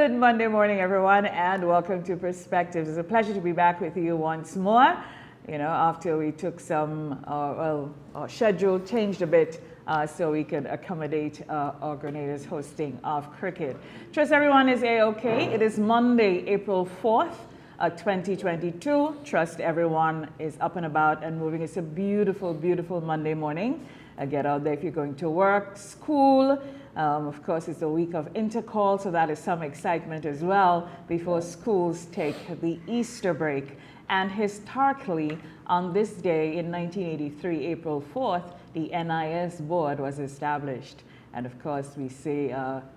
Good Monday morning, everyone, and welcome to Perspectives. It's a pleasure to be back with you once more. You know, after we took some, our schedule changed a bit so we could accommodate our Grenada's hosting of cricket. Trust everyone is A-OK. It is Monday, April 4th, 2022. Trust everyone is up and about and moving. It's a beautiful, beautiful Monday morning. Get out there if you're going to work, school. Of course, it's the week of intercall, so that is some excitement as well before schools take the Easter break. And historically, on this day in 1983, April 4th, the NIS board was established. And of course, we say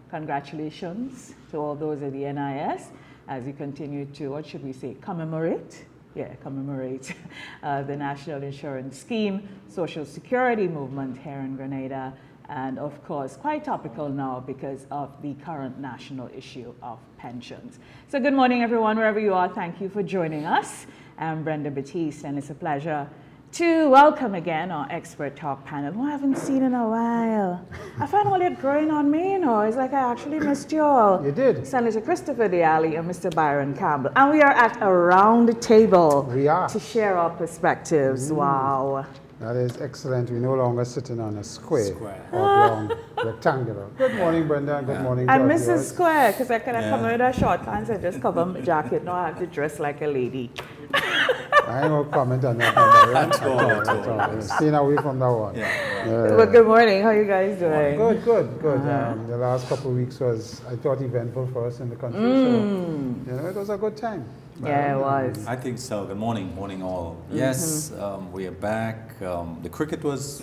congratulations to all those at the NIS as you continue to, what should we say, commemorate? Yeah, commemorate the National Insurance Scheme, Social Security movement here in Grenada, and of course, quite topical now because of the current national issue of pensions. So good morning, everyone, wherever you are. Thank you for joining us. I'm Brenda Batiste, and it's a pleasure to welcome again our expert talk panel, who I haven't seen in a while. I found all it growing on me, you know. It's like I actually missed you all. You did. Senator Christopher Diali and Mr. Byron Campbell. And we are at a round table to share our perspectives. Wow. That is excellent. We're no longer sitting on a square. Oblong, rectangular. Good morning, Brenda. Good morning, I'm Mrs. Square, because I could have come with a short pants and just cover my jacket. Now I have to dress like a lady. I ain't going to comment on that. At all. Staying away from that one. Well, good morning. How are you guys doing? Good. The last couple of weeks was, I thought, eventful for us in the country. So, it was a good time. Yeah, it was. I think so. Good morning, all. Yes, we are back. The cricket was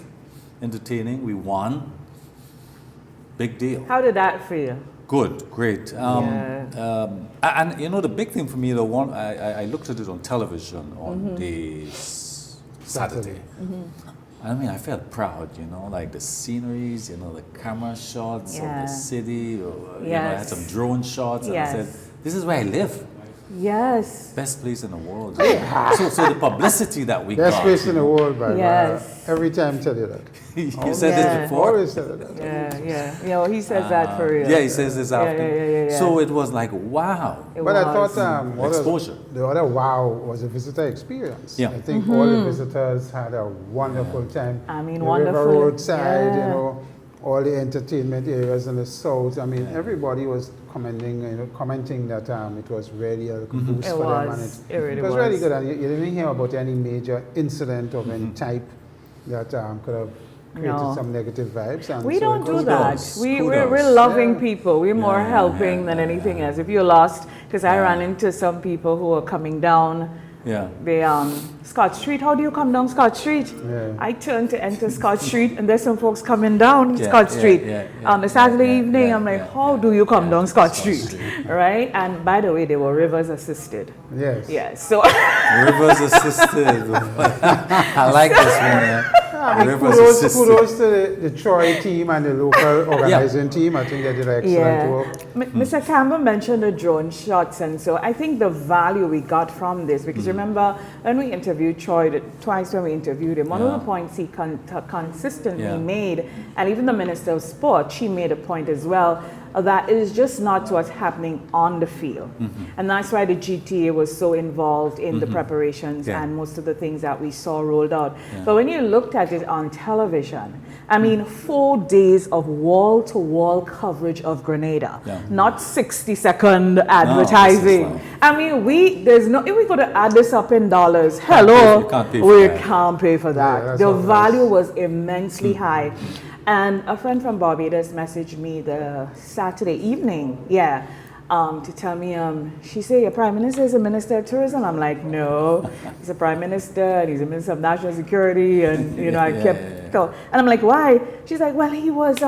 entertaining. We won. Big deal. How did that feel? Good, great. And you know, the big thing for me, I looked at it on television on the Saturday. I mean, I felt proud, you know, like the sceneries, you know, the camera shots of the city. You know, I had some drone shots, and I said, this is where I live. Yes. Best place in the world. So the publicity that we got. Best place in the world, by every time I tell you that. You said this before? Always said that. Yeah. You know, he says that for real. Yeah, he says this after. Yeah. So it was like, wow. But I thought exposure. The other wow was a visitor experience. Yeah. I think all the visitors had a wonderful time. I mean, the wonderful. River roadside, you know, all the entertainment areas in the south. I mean, everybody was commenting that it was really a boost for them. And it was really good. And you didn't hear about any major incident of any type that could have created some negative vibes. And we don't do that. We're loving people. We're more helping than anything else. If you're lost, because I ran into some people who are coming down the Scott Street. How do you come down Scott Street? I turned to enter Scott Street, and there's some folks coming down Scott Street on the Saturday evening. I'm like, how do you come down Scott Street? Right? And by the way, they were Rivers assisted. Yes. So Rivers assisted. I like this one. Kudos to the Troy team and the local organizing team. I think they did excellent work. Mr. Campbell mentioned the drone shots, and so I think the value we got from this, because remember when we interviewed Troy, twice when we interviewed him, one of the points he consistently made, and even the Minister of Sport, she made a point as well, that it is just not what's happening on the field. And that's why the GTA was so involved in the preparations and most of the things that we saw rolled out. But when you looked at it on television, I mean, 4 days of wall-to-wall coverage of Grenada, not 60-second advertising. No, I mean, if we could add this up in dollars, we can't pay for that. The value was immensely high. And a friend from Barbados messaged me the Saturday evening, to tell me, she said, your Prime Minister is a Minister of Tourism. I'm like, no, he's a Prime Minister and he's a Minister of National Security. And, you know, I kept, and I'm like, why? She's like, well, he was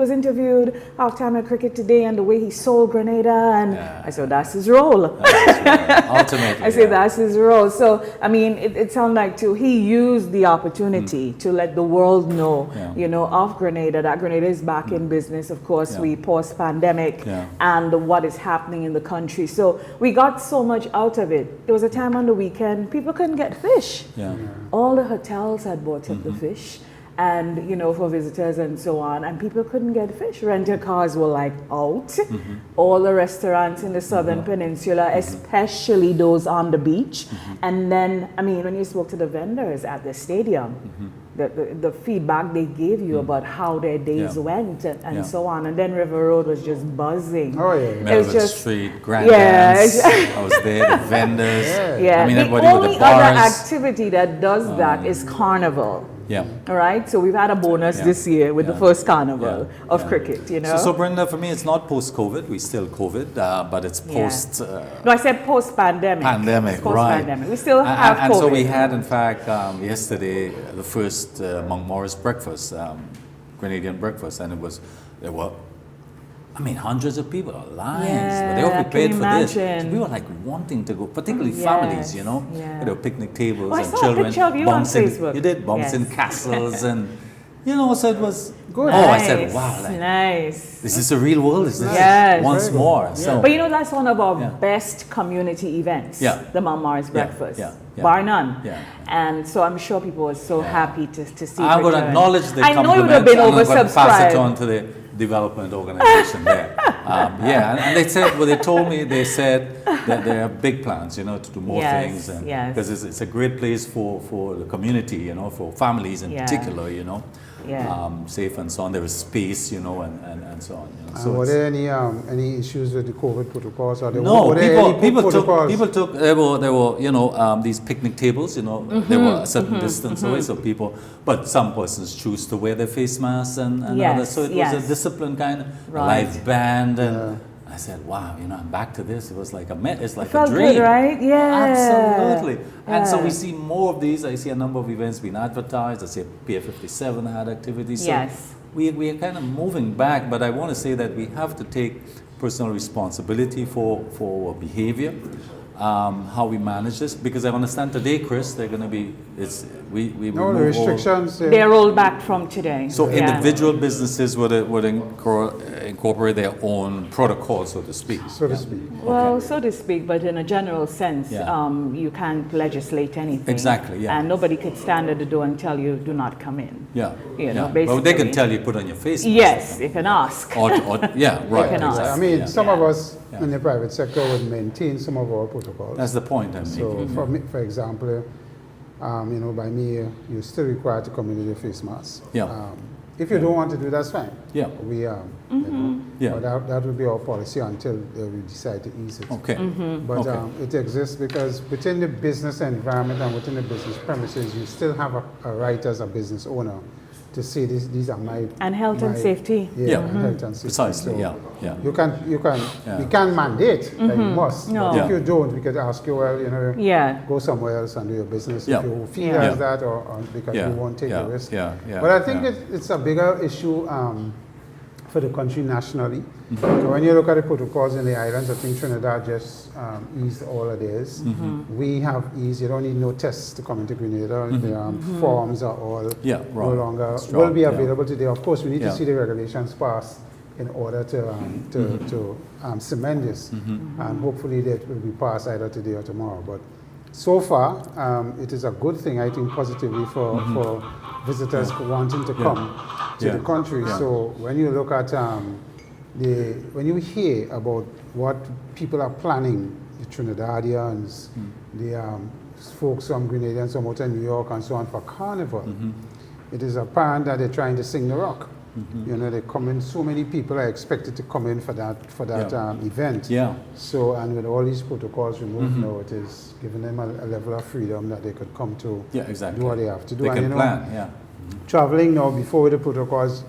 interviewed halftime at cricket today and the way he sold Grenada. And I said, that's his role. Ultimately. I said, that's his role. So, I mean, it sounded like he used the opportunity to let the world know, you know, of Grenada, that Grenada is back in business. Of course, we post-pandemic and what is happening in the country. So we got so much out of it. There was a time on the weekend, people couldn't get fish. All the hotels had bought up the fish. and for visitors and so on, and people couldn't get fish. Rental cars were like out. All the restaurants in the southern peninsula, especially those on the beach. And then, when you spoke to the vendors at the stadium, the feedback they gave you about how their days went and so on. And then River Road was just buzzing. Oh, yeah. Melville Street, Grand Dance, I was there, the vendors. Yeah. The only other activity that does that is Carnival. Yeah. All right. So we've had a bonus this year with the first Carnival of cricket. So Brenda, for me, it's not post-COVID. We still COVID, but it's post. No, I said post-pandemic. Pandemic, post-pandemic. We still have and COVID. so we had, in fact, yesterday the first Monk Morris breakfast, Grenadian breakfast, and there were. Hundreds of people, lines, but they all prepared for this. So we were like wanting to go, particularly families, picnic tables and children bouncing. You did bouncing castles, and so it was good. Oh, I said, wow, nice. Is this a real world? Is this once more? So, but that's one of our best community events. The Mount Morris breakfast, bar none. And so I'm sure people were so happy to see. I'm going to acknowledge the I know it would have been oversubscribed. Pass it on to the development organization there. And they said, they told me, they said that there are big plans, to do more things. Because it's a great place for the community, for families in particular, safe and so on. There is space, and so on. So were there any issues with the COVID protocols? Or people took there were these picnic tables, they were a certain distance away, so but some persons choose to wear their face masks and others. So it was a disciplined kind of live band and. I said, wow, I'm back to this. It was like it's like a dream. Good, right? Yeah. Absolutely. And so we see more of these. I see a number of events being advertised. I see Pier 57 had activities. So we are kind of moving back, but I want to say that we have to take personal responsibility for our behavior, how we manage this, because I understand today, Chris, they're going to be, we no restrictions. They're rolled back from today. So individual businesses would incorporate their own protocol, so to speak. So to speak. Well, so to speak, but in a general sense, you can't legislate anything. Exactly, And nobody could stand at the door and tell you, do not come in. Basically. Well, they can tell you, put on your face. Yes, you can ask. Right. Can ask. Some of us in the private sector would maintain some of our protocols. That's the point I'm making. So, for example, by me, you're still required to come in with your face mask. If you don't want to do, that's fine. But that would be our policy until we decide to ease it. Okay. But it exists because within the business environment and within the business premises, you still have a right as a business owner to say these are my and health and safety. Health and safety. Precisely. So you can't mandate that you must. No. But if you don't, we could ask you, go somewhere else and do your business if you feel as that, or because you won't take the risk. But I think it's a bigger issue for the country nationally. So when you look at the protocols in the islands, I think Trinidad just eased all of theirs. We have eased. You don't need no tests to come into Grenada. The forms are all no longer will be available today. Of course, we need to see the regulations passed in order to cement this, and hopefully that will be passed either today or tomorrow. But so far, it is a good thing, I think, positively for visitors wanting to come to the country. So when you look at when you hear about what people are planning, the Trinidadians, the folks from Grenada and some out in New York and so on for Carnival, it is apparent that they're trying to sing the rock. They come in. So many people are expected to come in for that event. So, and with all these protocols removed now, it is giving them a level of freedom that they could come to do what they have to do. They can plan. Traveling now before the protocols,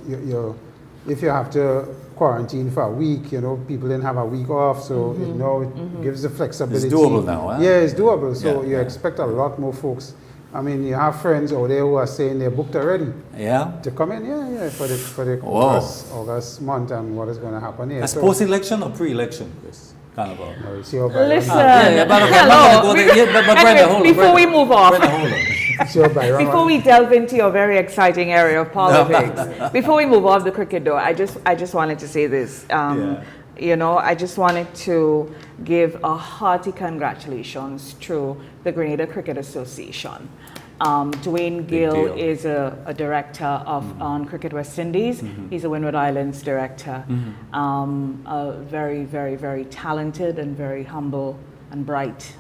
if you have to quarantine for a week, people didn't have a week off, so it gives the flexibility. It's doable now, huh? Yeah, it's doable. So you expect a lot more folks. You have friends out there who are saying they're booked already. To come in, for the August month and what is going to happen here. That's post-election or pre-election, Chris? Carnival. Listen, before we move off, before we delve into your very exciting area of politics, before we move off the cricket door, I just wanted to say this. I just wanted to give a hearty congratulations to the Grenada Cricket Association. Dwayne Gill is a director on Cricket West Indies. He's a Windward Islands director. A very, very, very talented and very humble and bright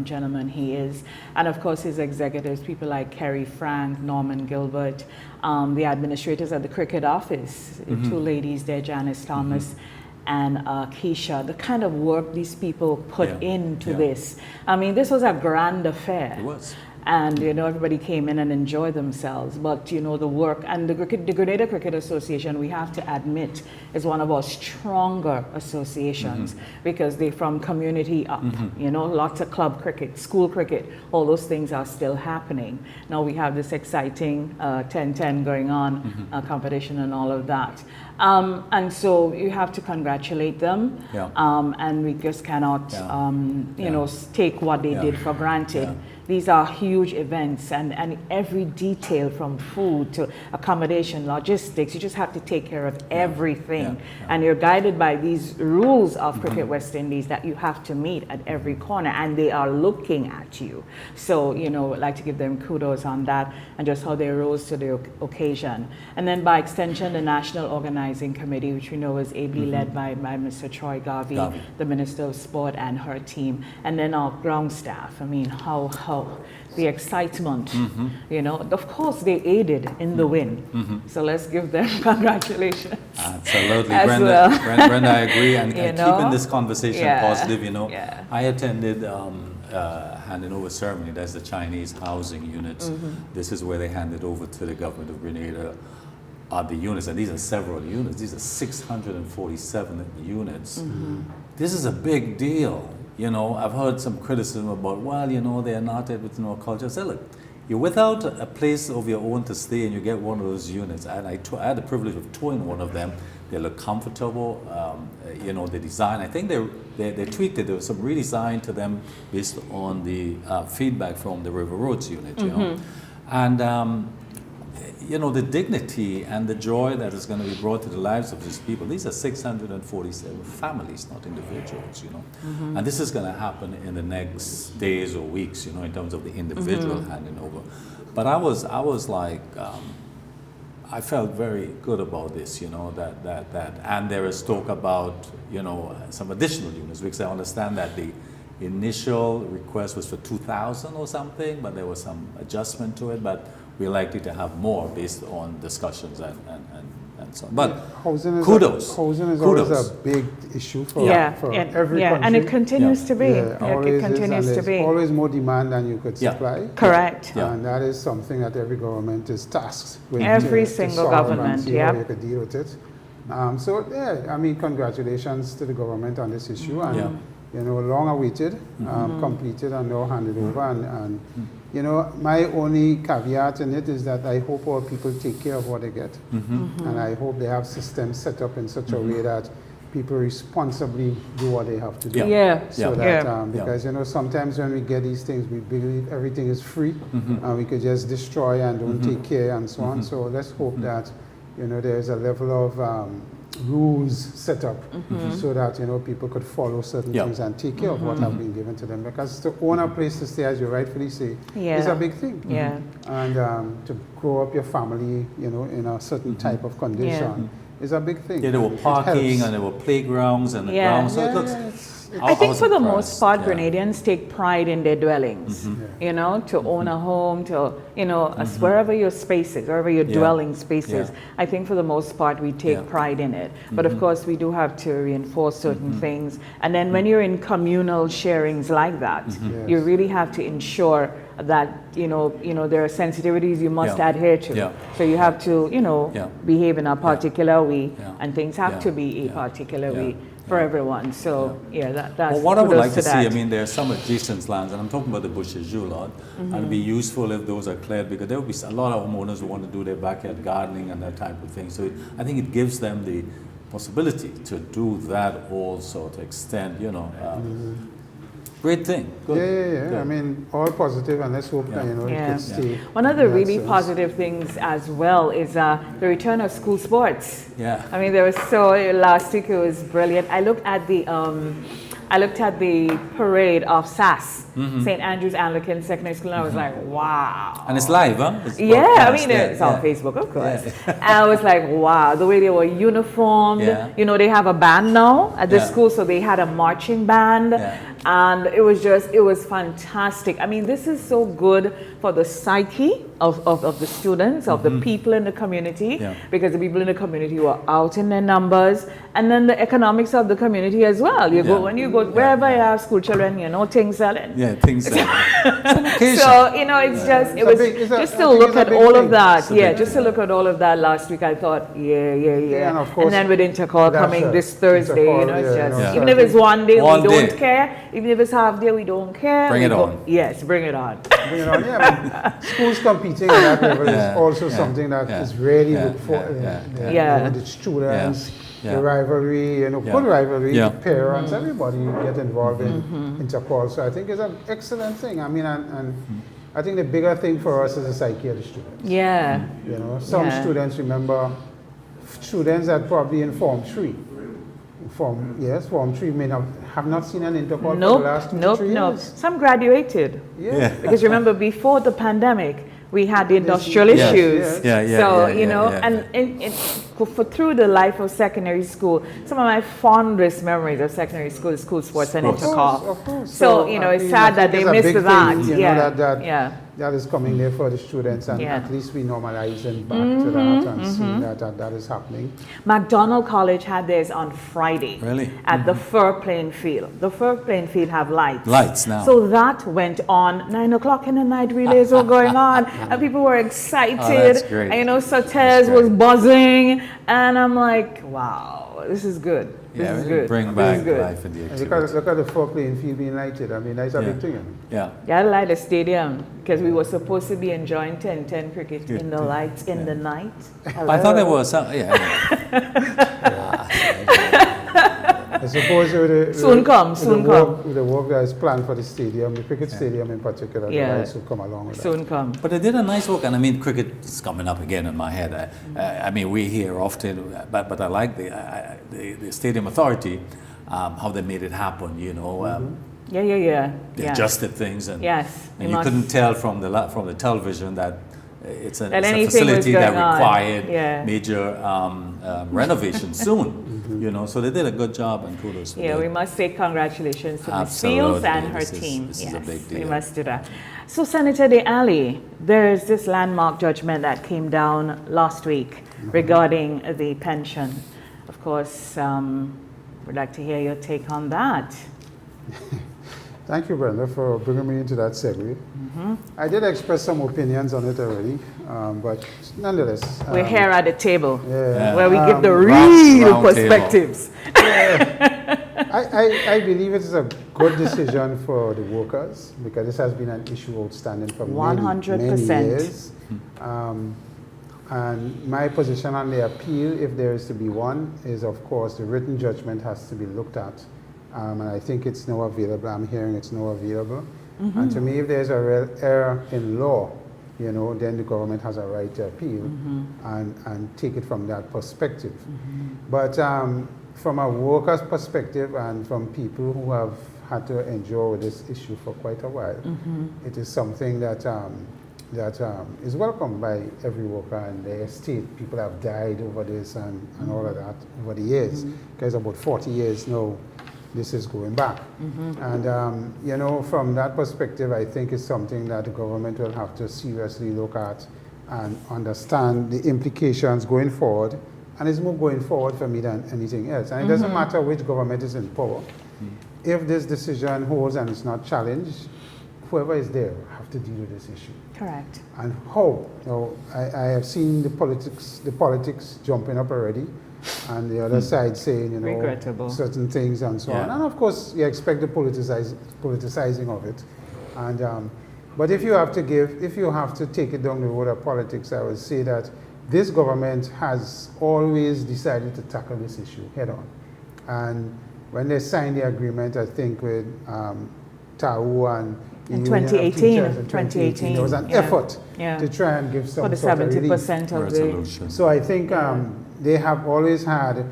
gentleman he is. And of course his executives, people like Kerry Frank, Norman Gilbert, the administrators at the cricket office, two ladies there, Janice Thomas and Keisha, the kind of work these people put into this. I mean, this was a grand affair. It was. And, you know, everybody came in and enjoyed themselves. But, you know, the work, and the Grenada Cricket Association, we have to admit, is one of our stronger associations because they're from community up. You know, lots of club cricket, school cricket, all those things are still happening. Now we have this exciting 10-10 going on, competition and all of that. And so you have to congratulate them. And we just cannot, you know, take what they did for granted. These are huge events, and every detail from food to accommodation, logistics, you just have to take care of everything. And you're guided by these rules of Cricket West Indies that you have to meet at every corner, and they are looking at you. So, you know, I'd like to give them kudos on that and just how they rose to the occasion. And then by extension, the National Organizing Committee, which we know is ably led by Mr. Troy Garvey, the Minister of Sport and her team, and then our ground staff. I mean, how the excitement, you know, of course they aided in the win. So let's give them congratulations. Absolutely, Brenda, Brenda, I agree. And keeping this conversation positive, you know, I attended handing over ceremony. That's the Chinese housing units. This is where they handed over to the government of Grenada the units, and these are several units. These are 647 units. This is a big deal. You know, I've heard some criticism about, well, you know, they're not within our culture. I said, look, you're without a place of your own to stay and you get one of those units. And I had the privilege of touring one of them. They look comfortable, you know, the design. I think they tweaked it. There was some redesign to them based on the feedback from the River Roads unit, you know. And, you know, the dignity and the joy that is going to be brought to the lives of these people. These are 647 families, not individuals, you know. And this is going to happen in the next days or weeks, you know, in terms of the individual handing over. But I was like, I felt very good about this, you know, that and there is talk about, you know, some additional units, because I understand that the initial request was for 2,000 or something, but there was some adjustment to it. But we're likely to have more based on discussions and so on. But kudos. Housing is always a big issue for every country. And it continues to be. It continues to be. There's always more demand than you could supply. Correct. And that is something that every government is tasked with. Every single government, how you could deal with it. So, I mean, congratulations to the government on this issue. And, you know, long awaited, completed and now handed over. And you know, my only caveat in it is that I hope our people take care of what they get. And I hope they have systems set up in such a way that people responsibly do what they have to do. Because, you know, sometimes when we get these things, we believe everything is free and we could just destroy and don't take care and so on. So let's hope that, you know, there's a level of rules set up so that, you know, people could follow certain things and take care of what have been given to them, because to own a place to stay, as you rightfully say, is a big thing. And to grow up your family, you know, in a certain type of condition is a big thing. There were parking and there were playgrounds and the grounds. So it looks, I think for the most part, Grenadians take pride in their dwellings, you know, to own a home, to, you know, wherever your space is, wherever your dwelling space is. I think for the most part, we take pride in it. But of course, we do have to reinforce certain things. And then when you're in communal sharings like that, you really have to ensure that, you know, there are sensitivities you must adhere to. So you have to, you know, behave in a particular way, and things have to be a particular way for everyone. So that's well, what I would like to see, I mean, there are some adjacent lands, and I'm talking about the bushes you lot, and it'd be useful if those are cleared, because there will be a lot of homeowners who want to do their backyard gardening and that type of thing. So I think it gives them the possibility to do that also, to extend, you know. Great thing. Good. I mean, all positive, and let's hope that, you know, it could stay. One of the really positive things as well is the return of school sports. I mean, there was last week it was brilliant. I looked at the I looked at the parade of SAS, St. Andrew's Anglican Secondary School, and I was like, wow. And it's live, huh? It's Yeah, I broadcast, mean, it's on Facebook, of course. And I was like, wow, the way they were uniformed. Yeah. You know, they have a band now at the Yeah. school, so they had a marching band. Yeah. And it was fantastic. I mean, this is so good for the psyche of the students, of the people in the community, Yeah. because the people in the community were out in their numbers, and then the economics of the community as well. You go, when you go, wherever you have school children, you know, things selling. Yeah, things like that. So, you know, it's just, it was just to look at all of that. Yeah, just to look at all of that last week, I thought, yeah. And of course, then with Intercall coming this Thursday, you know, it's just, yeah. even if it's one day, One we day. don't care. Even if it's half day, we don't care. Bring We it go- on. Yes, bring it on. Bring it on. Yeah, but schools competing at that level is also something that is really looked for. The students, the rivalry, you know, good rivalry, the parents, everybody get involved in Interpol. So I think it's an excellent thing. I mean, and I think the bigger thing for us is the psyche of the students. Yeah. You know, some students remember students that probably in Form 3. Form 3 may not have not seen an Interpol for the last 2-3 years. Some graduated. Yeah. Because remember, before the pandemic, we had the industrial issues. So, you know, and through the life of secondary school, some of my fondest memories of secondary school is school sports and Intercall. Of course. So, you know, it's sad that they missed that. That is coming there for the students, and at least we normalizing back to that and seeing that is happening. MacDonald College had theirs on Friday. Really? At the Fur playing field. The Fur playing field have lights. Lights now. So that went on. 9 o'clock in the night, relays were going on, and people were excited. Oh, that's great. And you know, Sautez was buzzing, and I'm like, wow, this is good. This is good. Bring back life in the activity. Look at the Fur playing field being lighted. I mean, that's a big thing. Yeah. Yeah, I like the stadium because we were supposed to be enjoying 10-10 cricket in the lights in the night. I thought there was some. I suppose soon come. With the work that is planned for the stadium, the cricket stadium in particular, the lights will come along with that. Soon come. But they did a nice work, and I mean, cricket is coming up again in my head. I mean, we hear often, but I like the Stadium Authority, how they made it happen, you know. They adjusted things, and and you couldn't tell from the television that it's a facility that required major renovation soon. You know, so they did a good job, and kudos for them. We must say congratulations to Ms. Fields and her team. This is a big deal. We must do that. So, Senator De Ali, there's this landmark judgment that came down last week regarding the pension. Of course, we'd like to hear your take on that. Thank you, Brenda, for bringing me into that segue. I did express some opinions on it already, but nonetheless. We're here at the table where we give the real real perspectives. I believe it is a good decision for the workers because this has been an issue outstanding for many years. And my position on the appeal, if there is to be one, is of course the written judgment has to be looked at. And I think it's now available. I'm hearing it's now available. And to me, if there's a real error in law, you know, then the government has a right to appeal and take it from that perspective. But from a worker's perspective and from people who have had to endure with this issue for quite a while, it is something that is welcomed by every worker and the estate. People have died over this and all of that over the years. Because about 40 years now, this is going back. And, you know, from that perspective, I think it's something that the government will have to seriously look at and understand the implications going forward. And it's more going forward for me than anything else. And it doesn't matter which government is in power. If this decision holds and it's not challenged, whoever is there will have to deal with this issue. Correct. And how? You know, I have seen the politics jumping up already. And the other side saying, you know, certain things and so on. And of course, you expect the politicizing of it. And but if you have to take it down the road of politics, I would say that this government has always decided to tackle this issue head on. And when they signed the agreement, I think with TAU and in 2018, there was an effort to try and give some for the sort 70% of of resolution. So I think they have always had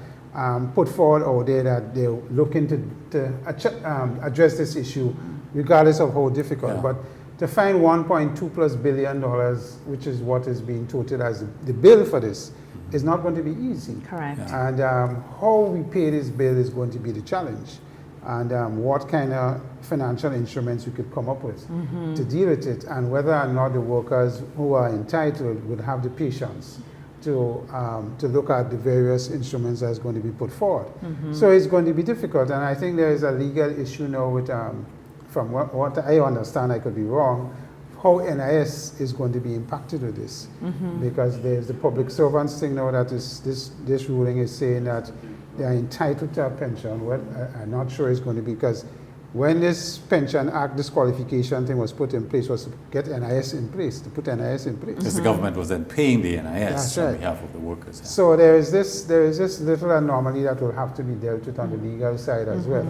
put forward out there that they're looking to address this issue, regardless of how difficult. Yeah. But to find $1.2+ billion, which is what is being touted as the bill for this, is not going to be easy. Correct. Yeah. And how we pay this bill is going to be the challenge. And what kind of financial instruments we could come up with to deal with it, and whether or not the workers who are entitled would have the patience to look at the various instruments that's going to be put forward. So it's going to be difficult, and I think there is a legal issue now with, from what I understand, I could be wrong, how NIS is going to be impacted with this. Because there's the public servants thing now that is, this ruling is saying that they are entitled to a pension. Well, I'm not sure it's going to be, because when this Pension Act disqualification thing was put in place, was to get NIS in place, to put NIS in place. Because the government was then paying the NIS That's on right. behalf of the workers. Yeah. So there is this little anomaly that will have to be dealt with on the legal side as well.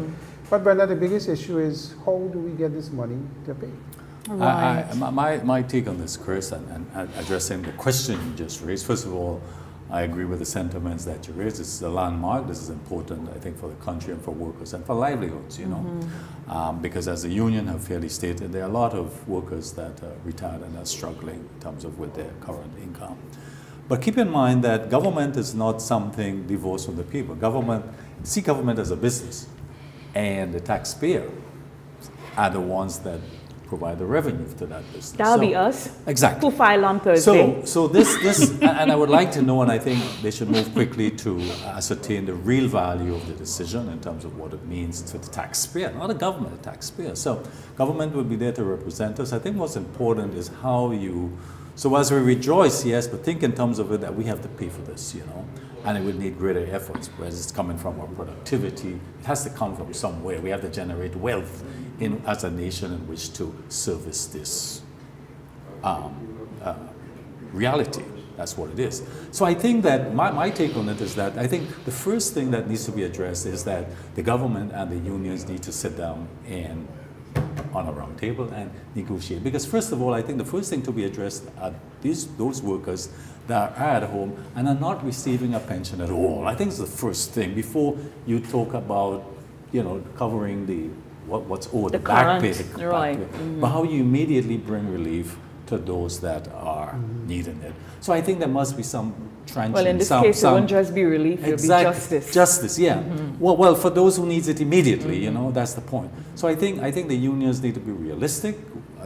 But Brenda, the biggest issue is, how do we get this money to pay? Right. My take on this, Chris, and addressing the question you just raised, first of all, I agree with the sentiments that you raised. This is a landmark. This is important, I think, for the country and for workers and for livelihoods, you know. Because as the union have fairly stated, there are a lot of workers that are retired and are struggling in terms of with their current income. But keep in mind that government is not something divorced from the people. See government as a business, and the taxpayer are the ones that provide the revenue to that business. That'll be us. Exactly. Who file on Thursday. So this, and I would like to know, and I think they should move quickly to ascertain the real value of the decision in terms of what it means to the taxpayer, not the government, the taxpayer. So government will be there to represent us. I think what's important is how you, so as we rejoice, yes, but think in terms of it that we have to pay for this, you know, and it would need greater efforts, whereas it's coming from our productivity. It has to come from somewhere. We have to generate wealth as a nation in which to service this reality. That's what it is. So I think that my take on it is that I think the first thing that needs to be addressed is that the government and the unions need to sit down and on a round table and negotiate. Because first of all, I think the first thing to be addressed are those workers that are at home and are not receiving a pension at all. I think it's the first thing before you talk about, you know, covering the what's owed, the back pay, the back pay. But how you immediately bring relief to those that are needing it. So I think there must be some trenching. Well, in this case, it won't just be relief, it'll be justice. Justice, yeah. Well, for those who needs it immediately, you know, that's the point. So I think the unions need to be realistic.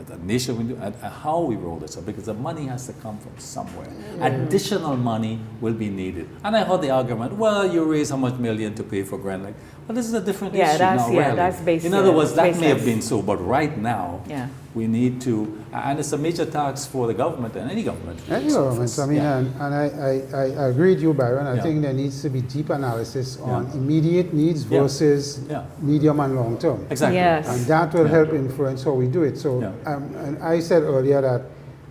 The nation, and how we roll this up, because the money has to come from somewhere. Additional money will be needed. And I heard the argument, well, you raise how much million to pay for Grenada. Well, this is a different issue now, really. That's basic. In other words, that may have been so, but right now, we need to, and it's a major task for the government and any government. Any government, I mean, and I agree with you, Byron. I think there needs to be deep analysis on immediate needs versus medium and long term. Exactly. Yes. And that will help influence how we do it. So, and I said earlier that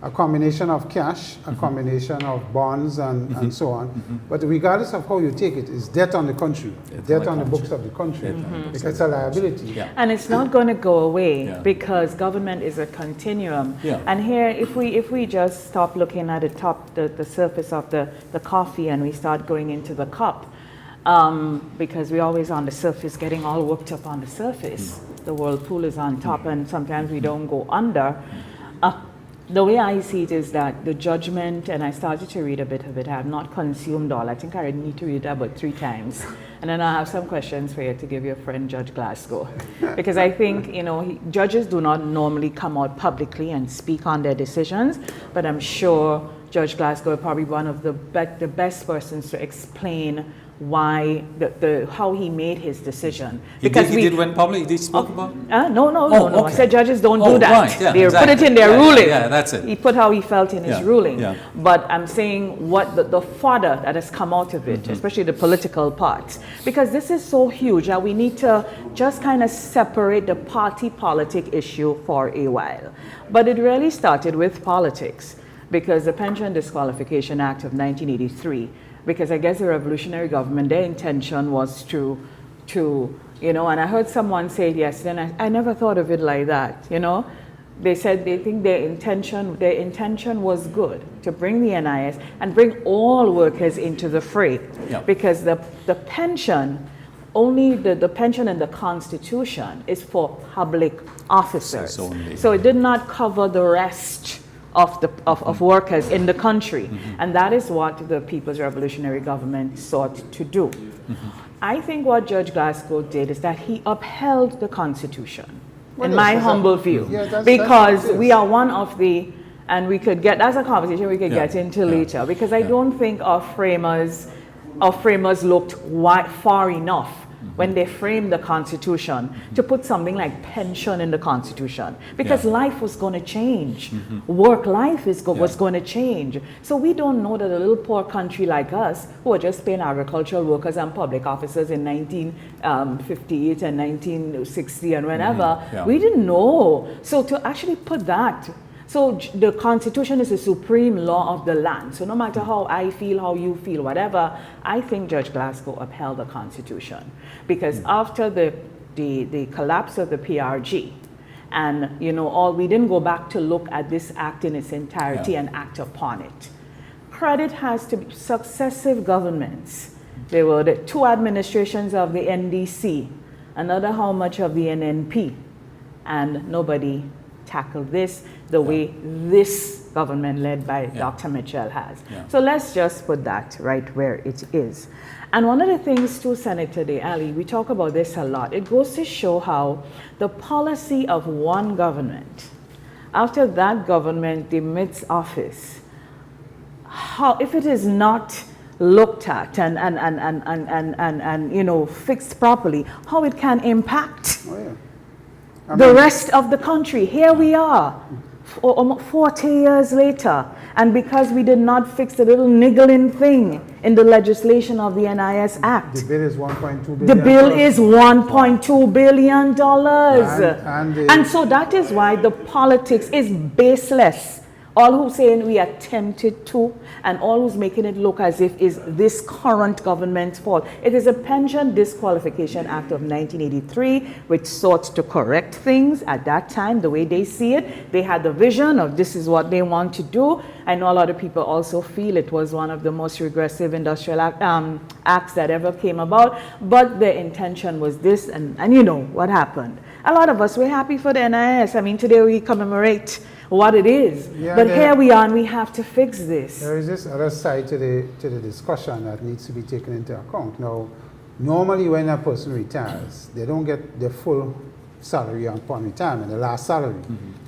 a combination of cash, a combination of bonds and so on, but regardless of how you take it, it's debt on the country, debt on the books of the country, because it's a liability. And it's not going to go away because government is a continuum. And here, if we just stop looking at the surface of the coffee and we start going into the cup, because we're always on the surface, getting all worked up on the surface. The whirlpool is on top, and sometimes we don't go under. The way I see it is that the judgment, and I started to read a bit of it, I have not consumed all. I think I need to read it about 3 times. And then I have some questions for you to give your friend Judge Glasgow. Because I think, you know, judges do not normally come out publicly and speak on their decisions, but I'm sure Judge Glasgow is probably one of the best persons to explain why how he made his decision. Because he did went public. He did spoke about. No. Okay. I said judges don't do that. Right, They put it in their ruling. Yeah, that's it. He put how he felt in his ruling. Yeah. But I'm saying what the fodder that has come out of it, especially the political part, because this is so huge that we need to just kind of separate the party politic issue for a while. But it really started with politics, because the Pension Disqualification Act of 1983. Because I guess the revolutionary government, their intention was to, you know, and I heard someone say it yesterday, and I never thought of it like that, you know. They said they think their intention was good to bring the NIS and bring all workers into the fray, because the pension, only the pension in the Constitution is for public officers. So it did not cover the rest of workers in the country. And that is what the People's Revolutionary Government sought to do. I think what Judge Glasgow did is that he upheld the Constitution, in my humble view, because we are one of the, and we could get, that's a conversation we could get into later, because I don't think our framers looked far enough when they framed the Constitution to put something like pension in the Constitution, because life was going to change. Work life was going to change. So we don't know that a little poor country like us, who are just paying agricultural workers and public officers in 1958 and 1960 and whenever, we didn't know. So to actually put that, so the Constitution is the supreme law of the land. So no matter how I feel, how you feel, whatever, I think Judge Glasgow upheld the Constitution. Because after the collapse of the PRG, and we didn't go back to look at this act in its entirety and act upon it. Credit has to be successive governments. There were the 2 administrations of the NDC, another how much of the NNP, and nobody tackled this the way this government led by Dr. Mitchell has. So let's just put that right where it is. And one of the things too, Senator De Ali, we talk about this a lot. It goes to show how the policy of one government, after that government demits office, how, if it is not looked at and fixed properly, how it can impact the rest of the country. Here we are, 40 years later, and because we did not fix the little niggling thing in the legislation of the NIS Act. The bill is $1.2 billion. The bill is $1.2 billion. And so that is why the politics is baseless. All who's saying we attempted to, and all who's making it look as if is this current government's fault. It is a Pension Disqualification Act of 1983, which sought to correct things at that time, the way they see it. They had the vision of this is what they want to do. I know a lot of people also feel it was one of the most regressive industrial acts that ever came about, but their intention was this, and you know what happened. A lot of us, we're happy for the NIS. I mean, today we commemorate what it is, but here we are and we have to fix this. There is this other side to the discussion that needs to be taken into account. Now, normally when a person retires, they don't get the full salary upon retirement. The last salary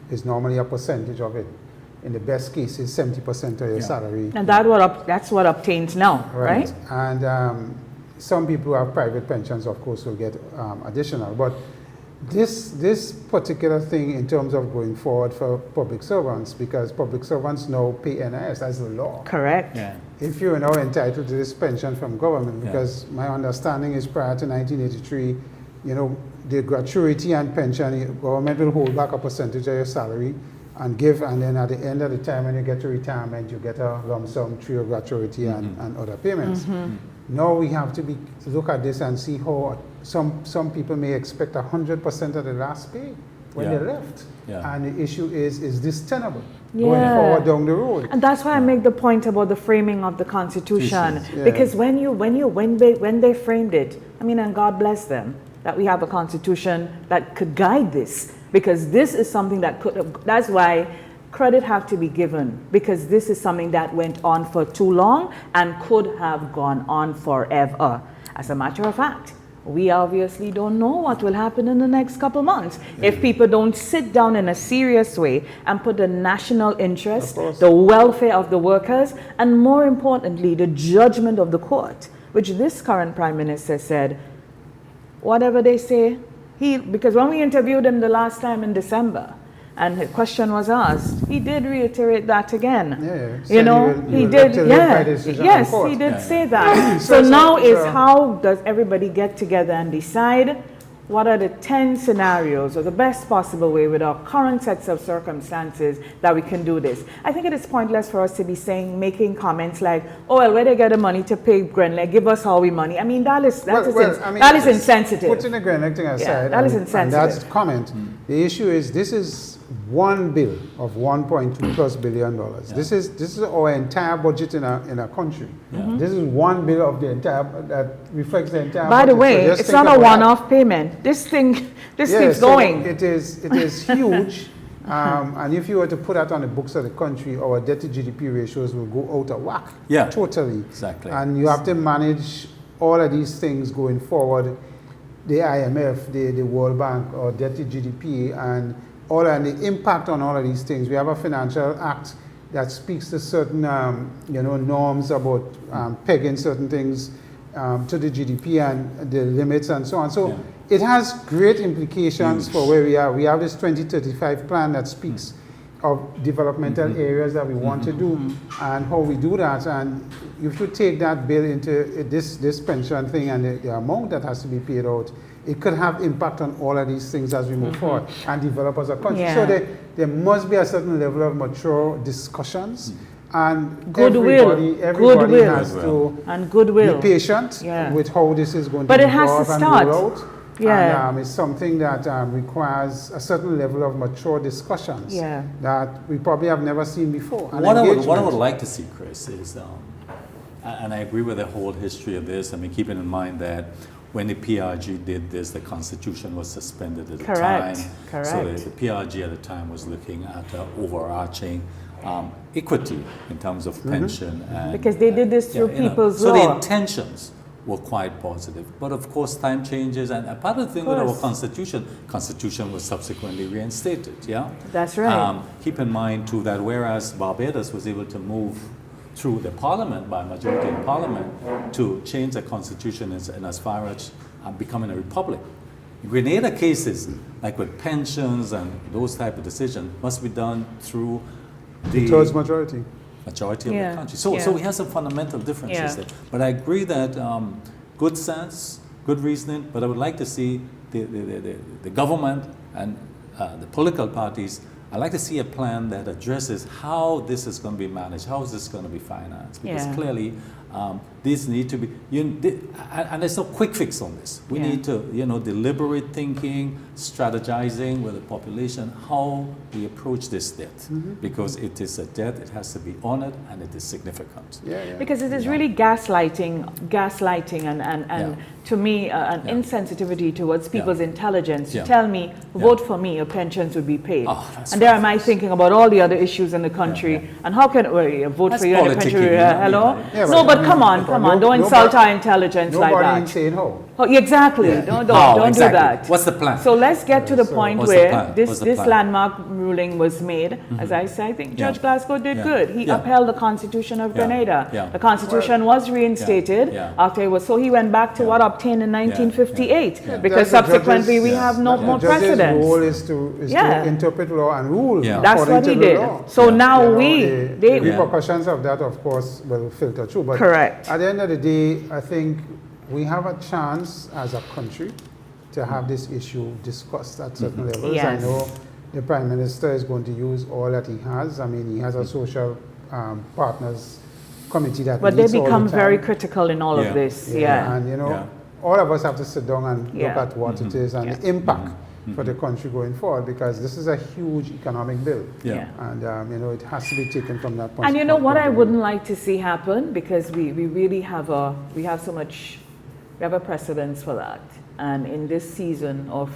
is normally a percentage of it. In the best case, it's 70% of your salary. And that's what obtains now, right? And some people who have private pensions, of course, will get additional. But this particular thing in terms of going forward for public servants, because public servants now pay NIS as the law. Correct. Yeah. If you are now entitled to this pension from government, because my understanding is prior to 1983, the gratuity and pension, government will hold back a percentage of your salary and give, and then at the end of the time when you get to retirement, you get a lump sum through your gratuity and other payments. Now we have to look at this and see how some people may expect 100% of the last pay when they left. And the issue is this tenable going forward down the road? And that's why I make the point about the framing of the Constitution, because when they framed it, I mean, and God bless them that we have a Constitution that could guide this, because this is something that could have, that's why credit have to be given, because this is something that went on for too long and could have gone on forever. As a matter of fact, we obviously don't know what will happen in the next couple months if people don't sit down in a serious way and put the national interest, the welfare of the workers, and more importantly, the judgment of the court, which this current Prime Minister said, whatever they say, because when we interviewed him the last time in December, and the question was asked, he did reiterate that again. He did say that. So now is how does everybody get together and decide what are the 10 scenarios or the best possible way with our current sets of circumstances that we can do this. I think it is pointless for us to be making comments like, oh, well, where they get the money to pay Grenada, give us all we money. I mean, that is insensitive. Putting the Grenada thing aside, that is insensitive. And that's the comment. The issue is this is one bill of $1.2+ billion. This is our entire budget in a country. This is one bill of the entire that reflects the entire. By budget. the way, So it's not a one-off payment. This keeps going. It is huge. And if you were to put that on the books of the country, our debt to GDP ratios will go out of whack. Yeah, totally. Exactly. And you have to manage all of these things going forward. The IMF, the World Bank, or debt to GDP, and the impact on all of these things. We have a financial act that speaks to certain, norms about pegging certain things to the GDP and the limits and so on. So it has great implications for where we are. We have this 2035 plan that speaks of developmental areas that we want to do and how we do that. And if you take that bill into this pension thing and the amount that has to be paid out, it could have impact on all of these things as we move forward and develop as a country. So there must be a certain level of mature discussions. And everybody has to be patient with how this is going to evolve and roll out. And it's something that requires a certain level of mature discussions that we probably have never seen before. What I would like to see, Chris, is, and I agree with the whole history of this. I mean, keeping in mind that when the PRG did this, the Constitution was suspended at the time. So the PRG at the time was looking at overarching equity in terms of pension. And, because they did this through people's law. So the intentions were quite positive. But of course, time changes. And part of the thing with our Constitution was subsequently reinstated. Yeah, that's right. Keep in mind, too, that whereas Barbados was able to move through the parliament, by majority in parliament, to change the constitution in as far as becoming a republic. In Grenada cases, like with pensions and those type of decisions, must be done through the majority of the country. So we have some fundamental differences there. But I agree that good sense, good reasoning, but I would like to see the government and the political parties. I'd like to see a plan that addresses how this is going to be managed, how is this going to be financed, because clearly these need to be, and there's no quick fix on this. We need to, deliberate thinking, strategizing with the population, how we approach this debt, because it is a debt, it has to be honored, and it is significant. Because it is really gaslighting and to me, an insensitivity towards people's intelligence. To tell me, vote for me, your pensions would be paid. And there am I thinking about all the other issues in the country, and how can vote for you and your pension? Hello? No, but come on, don't insult our intelligence like that. Nobody saying how. Oh, exactly. Don't do that. What's the plan? So let's get to the point where this landmark ruling was made. As I said, I think Judge Glasgow did good. He upheld the Constitution of Grenada. The Constitution was reinstated after it was. So he went back to what obtained in 1958, because subsequently we have no more precedents. The role is to interpret law and rule. That's what he did. So now the repercussions of that, of course, will filter through. But correct. At the end of the day, I think we have a chance as a country to have this issue discussed at certain levels. I know the Prime Minister is going to use all that he has. I mean, he has a social partners committee that but they become very critical in all of this. And all of us have to sit down and look at what it is and the impact for the country going forward, because this is a huge economic bill. And it has to be taken from that point. And what I wouldn't like to see happen, because we really have a precedence for that, and in this season of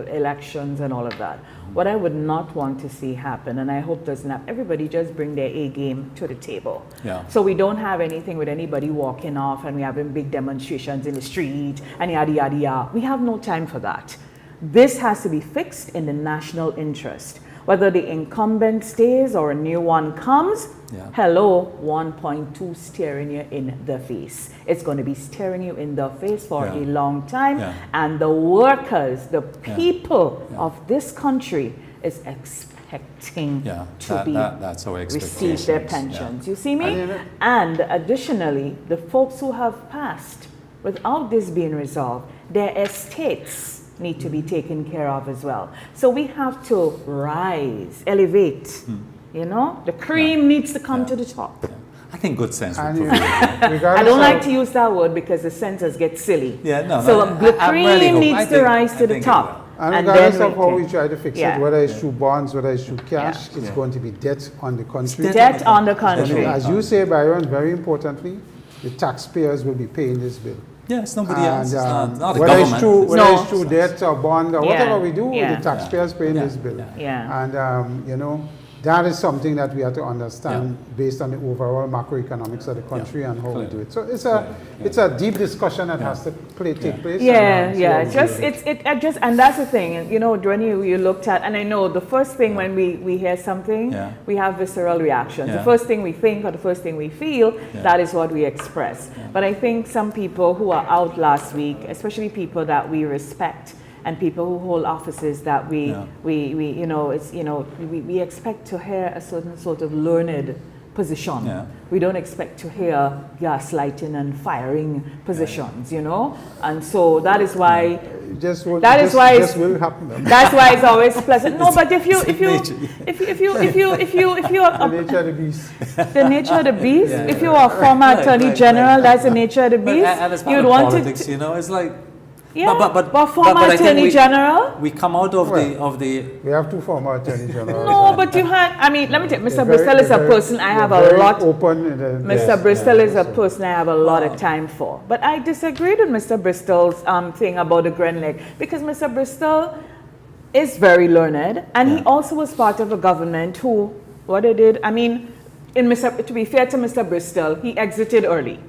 elections and all of that, what I would not want to see happen, and I hope doesn't happen, everybody just bring their A game to the table. So we don't have anything with anybody walking off and we having big demonstrations in the street and yada yada yada. We have no time for that. This has to be fixed in the national interest. Whether the incumbent stays or a new one comes, hello, 1.2 staring you in the face. It's going to be staring you in the face for a long time. And the workers, the people of this country is expecting to receive their pensions. You see me? And additionally, the folks who have passed without this being resolved, their estates need to be taken care of as well. So we have to rise, elevate. The cream needs to come to the top. I think good sense. I don't like to use that word because the sentence gets silly. So the cream needs to rise to the top. And and regardless then of how we try to fix Yeah. it, whether it's through bonds, whether it's through cash, it's going to be debt on the country. Debt on the And country. as you say, Byron, very importantly, the taxpayers will be paying this bill. Yes, nobody else. It's not the whether government. it's through, whether No. it's through debt or bond or Yeah. whatever we do, Yeah. the taxpayers paying Yeah. this bill. Yeah. And you know, that is something that we have to understand based on the overall macroeconomics of the country and how we do it. So it's a deep discussion that has to take place. Yeah, and, yeah. so Just it just, and that's the thing. And, you know, when you looked at, and I know the first thing when we hear something, we have visceral reactions. The first thing we think or the first thing we feel, that is what we express. But I think some people who are out last week, especially people that we respect, and people who hold offices that we you know, it's, you know, we expect to hear a certain sort of learned position. Yeah. We don't expect to hear gaslighting and firing positions, you know, and so that is why. Just will happen. That's why it's always pleasant. No, but if you the nature of the beast. The nature of the beast. If you are a former attorney general, that's the nature of the beast. And it's part of politics, you know. It's like. Yeah, but former attorney general. We come out of the. We have two former attorney generals. No, but you had. I mean, let me tell you, Mr. Bristol is a person I have a lot. Mr. Bristol is a person I have a lot of time for. But I disagreed with Mr. Bristol's thing about the Grenada because Mr. Bristol is very learned, and he also was part of a government who, what they did. I mean, to be fair to Mr. Bristol, he exited early.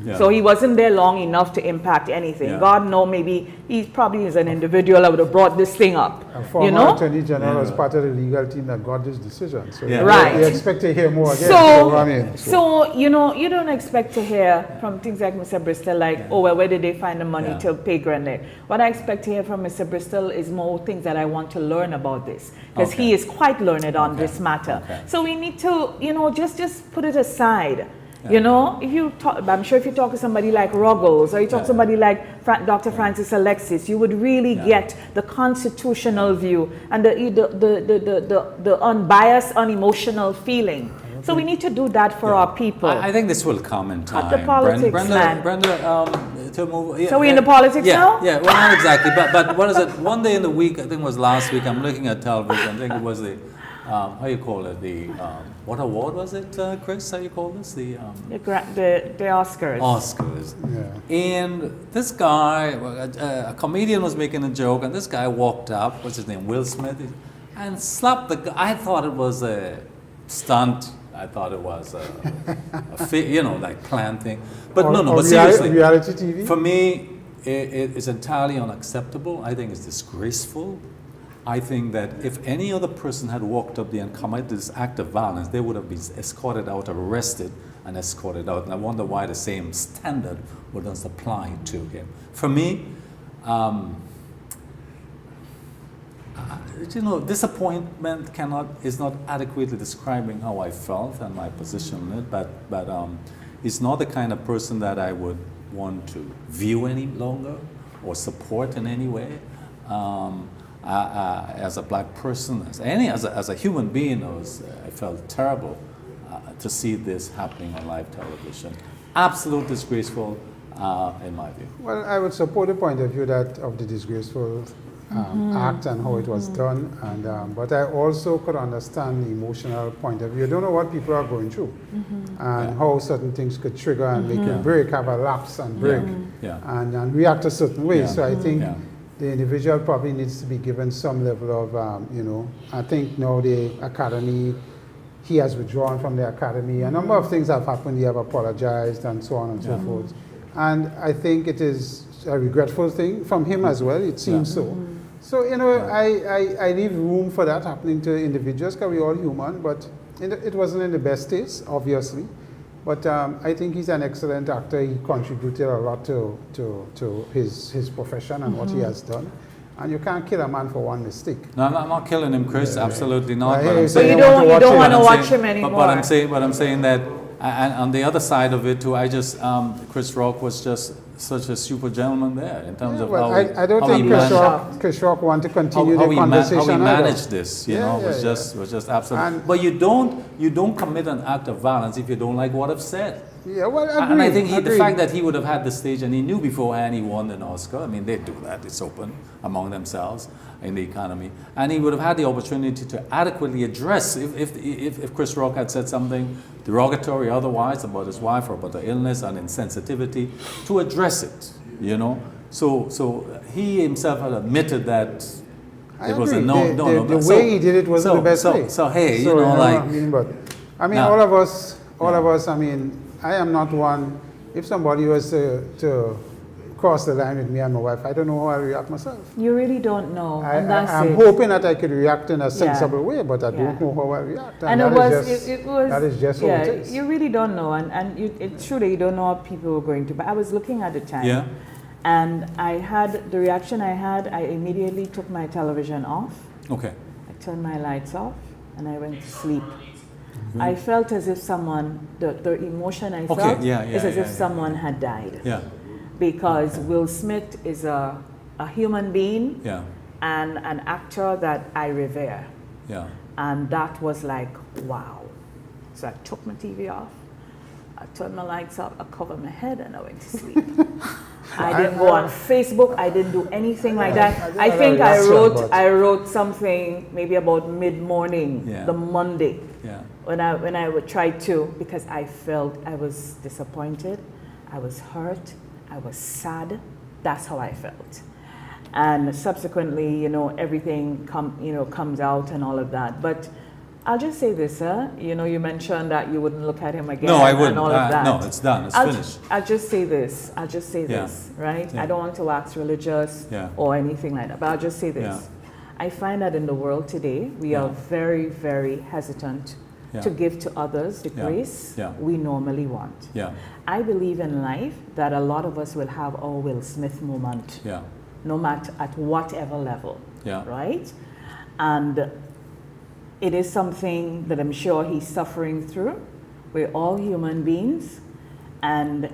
Yeah. So he wasn't there long enough to impact anything. God knows, maybe he probably is an individual that would have brought this thing up. A former you know? attorney general was part of the legal team that got this decision. So right. we expect to hear more again. So you know, you don't expect to hear from things like Mr. Bristol, like, oh, well, where did they find the money to pay Grenada? What I expect to hear from Mr. Bristol is more things that I want to learn about this, because he is quite learned on this matter. So we need to, you know, just put it aside. You know, if you talk, I'm sure if you talk to somebody like Ruggles or you talk to somebody like Dr. Francis Alexis, you would really get the constitutional view and the unbiased, unemotional feeling. So we need to do that for our people. I think this will come in time. Cut the politics, Brenda, to move. So we're in the politics now? Yeah, well, not exactly. But what is it? One day in the week, I think it was last week, I'm looking at television. I think it was the, how you call it? The, what award was it, Chris? How you call this? The Oscars. Oscars. Yeah. And this guy, a comedian was making a joke, and this guy walked up, what's his name, Will Smith, and slapped the guy. I thought it was a stunt. I thought it was you know, like planned thing. But but seriously, reality TV? For me, it's entirely unacceptable. I think it's disgraceful. I think that if any other person had walked up there and committed this act of violence, they would have been escorted out, arrested, and escorted out. And I wonder why the same standard wouldn't apply to him. For me, you know, disappointment is not adequately describing how I felt and my position on it. But he's not the kind of person that I would want to view any longer or support in any way. As a black person, as a human being, I felt terrible to see this happening on live television. Absolute disgraceful, in my view. Well, I would support the point of view of the disgraceful act and how it was done, and but I also could understand the emotional point of view. I don't know what people are going through, and how certain things could trigger and make you break, have a lapse and break, and react a certain way. So I think. The individual probably needs to be given some level of, you know, I think now the academy, he has withdrawn from the academy. A number of things have happened. He have apologized and so on and so forth. And I think it is a regretful thing from him as well. It seems so. So, you know, I leave room for that happening to individuals because we're all human, but it wasn't in the best taste, obviously. But I think he's an excellent actor. He contributed a lot to his profession and what he has done. And you can't kill a man for one mistake. No, I'm not killing him, Chris. Absolutely not. So you don't want to watch him anymore. But I'm saying that, and on the other side of it too, Chris Rock was just such a super gentleman there in terms of how I don't think Chris Rock want to continue the conversation. How he managed this, you know, was just absolutely. But you don't commit an act of violence if you don't like what I've said. Yeah, well, And I think the agreed. fact that he would have had the stage and he knew beforehand he won an Oscar, I mean, they do that, it's open among themselves in the economy. And he would have had the opportunity to adequately address, if Chris Rock had said something derogatory otherwise about his wife or about the illness and insensitivity, to address it, you know. So he himself had admitted that I it was a agree. no. The way he did it wasn't the best way. So hey, you know, like... I mean, all of us, I mean, I am not one, if somebody was to cross the line with me and my wife, I don't know how I react myself. You really don't know, and that's I'm it. hoping that I could react in a sensible way, but I don't know how I react. And it was, that is just how it is. You really don't know, and it's true that you don't know how people are going to, but I was looking at the time. Yeah. And I had, the reaction I had, I immediately took my television off. Okay. I turned my lights off and I went to sleep. I felt as if someone, the emotion I felt is as if someone had died. Yeah. Because Will Smith is a human being and an actor that I revere. Yeah. And that was like, wow. So I took my TV off, I turned my lights off, I covered my head and I went to sleep. I didn't go on Facebook, I didn't do anything like that. I think I wrote something maybe about mid-morning, the Monday. Yeah. When I would try to, because I felt I was disappointed, I was hurt, I was sad. That's how I felt. And subsequently, you know, everything comes out and all of that. But I'll just say this, sir. You know, you mentioned that you wouldn't look at him again. No, I wouldn't. And all of that. No, it's done. It's finished. I'll just say this. Right? Yeah. I don't want to wax religious or anything like that. But I'll just say this. Yeah. I find that in the world today, we are very, very hesitant to give to others the grace we normally want. Yeah. I believe in life that a lot of us will have our Will Smith moment, no matter at whatever level, right? And it is something that I'm sure he's suffering through. We're all human beings, and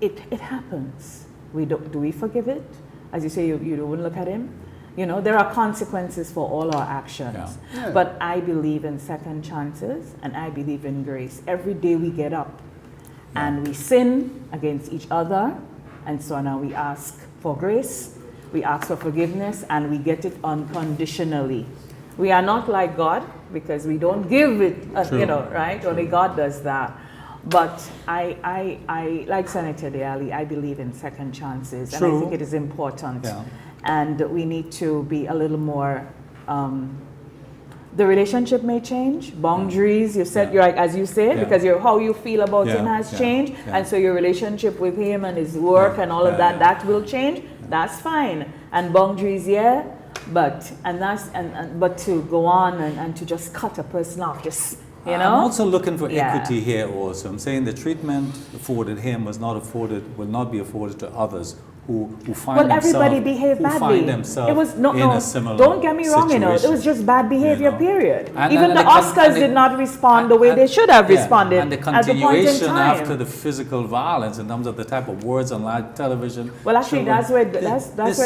it happens. Do we forgive it? As you say, you wouldn't look at him. You know, there are consequences for all our actions. Yeah. But I believe in second chances, and I believe in grace. Every day we get up and we sin against each other, and so now we ask for grace, we ask for forgiveness, and we get it unconditionally. We are not like God, because we don't give it, you know, right? Only God does that. But I like Senator Deali, I believe in second chances, and I think it is important. Yeah. And we need to be a little more, the relationship may change, boundaries, you said, you're like, as you say, because how you feel about him has changed, and so your relationship with him and his work and all of that, that will change, that's fine. And boundaries, but to go on and to just cut a person off, just, you know? I'm also looking for equity here also. I'm saying the treatment afforded him will not be afforded to others who find everybody behaved badly. It was in a similar don't get me wrong, situation. You know, it was just bad behavior, period. And even the Oscars did not respond the way they should have responded. And the continuation after the physical violence in terms of the type of words on live television. Well, actually, that's where it escalated. That's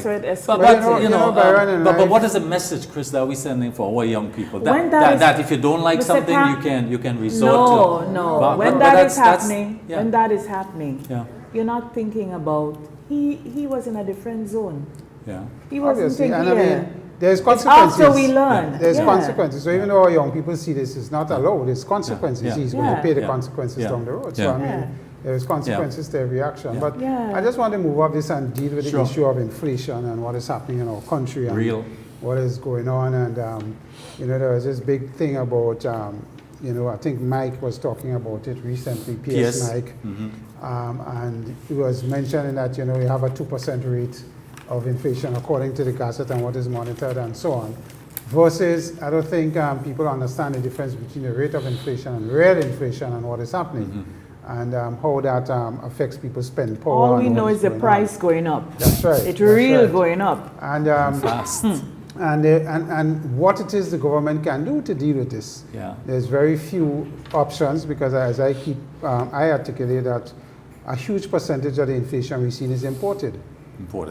where it escalated. But what is the message, Chris, that we're sending for our young people? That if you don't like something, you can resort to. No. When that is happening, you're not thinking about, he was in a different zone. Yeah. He wasn't thinking, and I mean, there's consequences. After we learn. There's consequences. So even though our young people see this is not allowed, there's consequences. He's going to pay the consequences down the road. So I mean, there's consequences to every action. But I just want to move off this and deal with the issue of inflation and what is happening in our country and what is going on. And you know, there was this big thing about you know, I think Mike was talking about it recently, PS Mike. And he was mentioning that, you know, we have a 2% rate of inflation according to the Gazette and what is monitored and so on. Versus, I don't think people understand the difference between the rate of inflation and real inflation and what is happening. And how that affects people's spending power. All we know is the price going up. That's right. It's really going up. And fast. And what it is the government can do to deal with this. There's very few options, because as I I articulate that a huge percentage of the inflation we've seen is imported.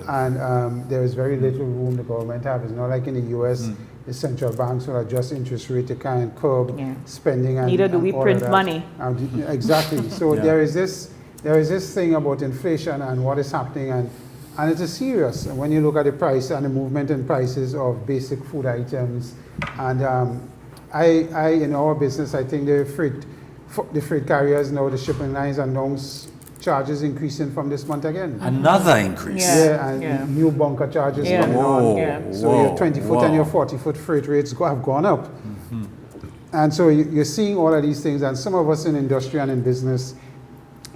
And there is very little room the government have. It's not like in the US, the central banks will adjust interest rate to kind of curb spending. And neither do we print money. Exactly. So there is this thing about inflation and what is happening, and it is serious. And when you look at the price and the movement in prices of basic food items, and I in our business, I think the freight carriers now, the shipping lines and now charges increasing from this month again. Another increase. And new bunker charges coming on. So your 20-foot and your 40-foot freight rates have gone up. And so you're seeing all of these things, and some of us in industry and in business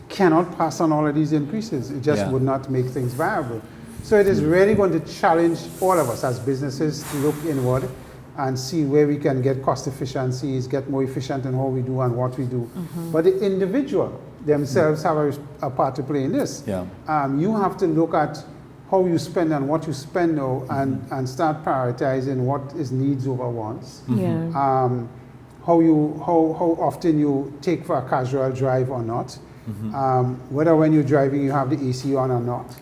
cannot pass on all of these increases. It just would not make things viable. So it is really going to challenge all of us as businesses to look inward and see where we can get cost efficiencies, get more efficient in how we do and what we do. But the individual themselves have a part to play in this. You have to look at how you spend and what you spend now, and start prioritizing what is needs over wants. How often you take for a casual drive or not. Whether when you're driving you have the AC on or not.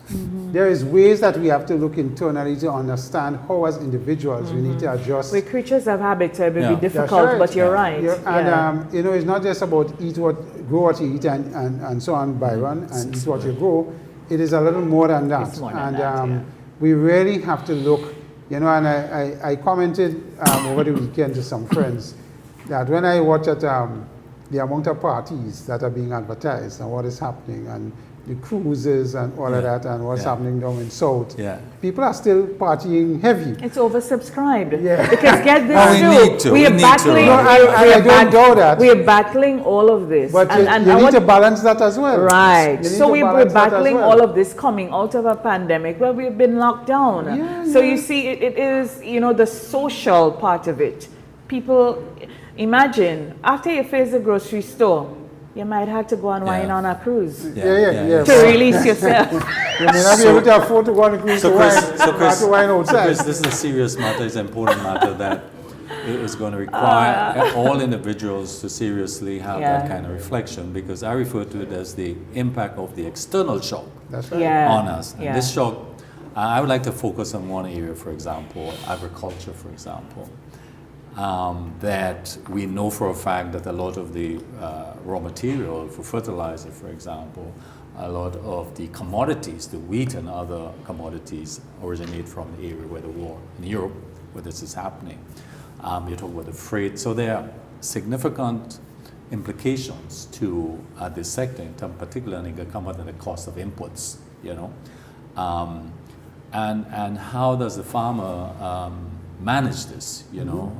There is ways that we have to look internally to understand how as individuals we need to adjust. We're creatures of habit, so it will be difficult, but you're right. And you know, it's not just about grow what you eat and so on, Byron, and eat what you grow. It is a little more than that. It's more than that, we really have to look, you know, and I commented over the weekend to some friends that when I watch at the amount of parties that are being advertised and what is happening and the cruises and all of that and what's happening down in South, people are still partying heavy. It's oversubscribed. Because get this we are battling. I don't know that. We are battling all of this. But you need to balance that as well. Right. So we're battling all of this coming out of a pandemic where we've been locked down. So you see, it is, you know, the social part of it. People, imagine, after you face the grocery store, you might have to go and wine on a cruise to release yourself. You may not be able to afford to go on a cruise to wine outside. So Chris, this is a serious matter, it's an important matter that is going to require all individuals to seriously have that kind of reflection, because I refer to it as the impact of the external shock on us. And this shock, I would like to focus on one area, for example, agriculture, for example. That we know for a fact that a lot of the raw material for fertilizer, for example, a lot of the commodities, the wheat and other commodities originate from the area where the war in Europe, where this is happening. You talk about the freight. So there are significant implications to this sector, in terms particularly going to come at the cost of inputs, you know. And how does the farmer manage this, you know?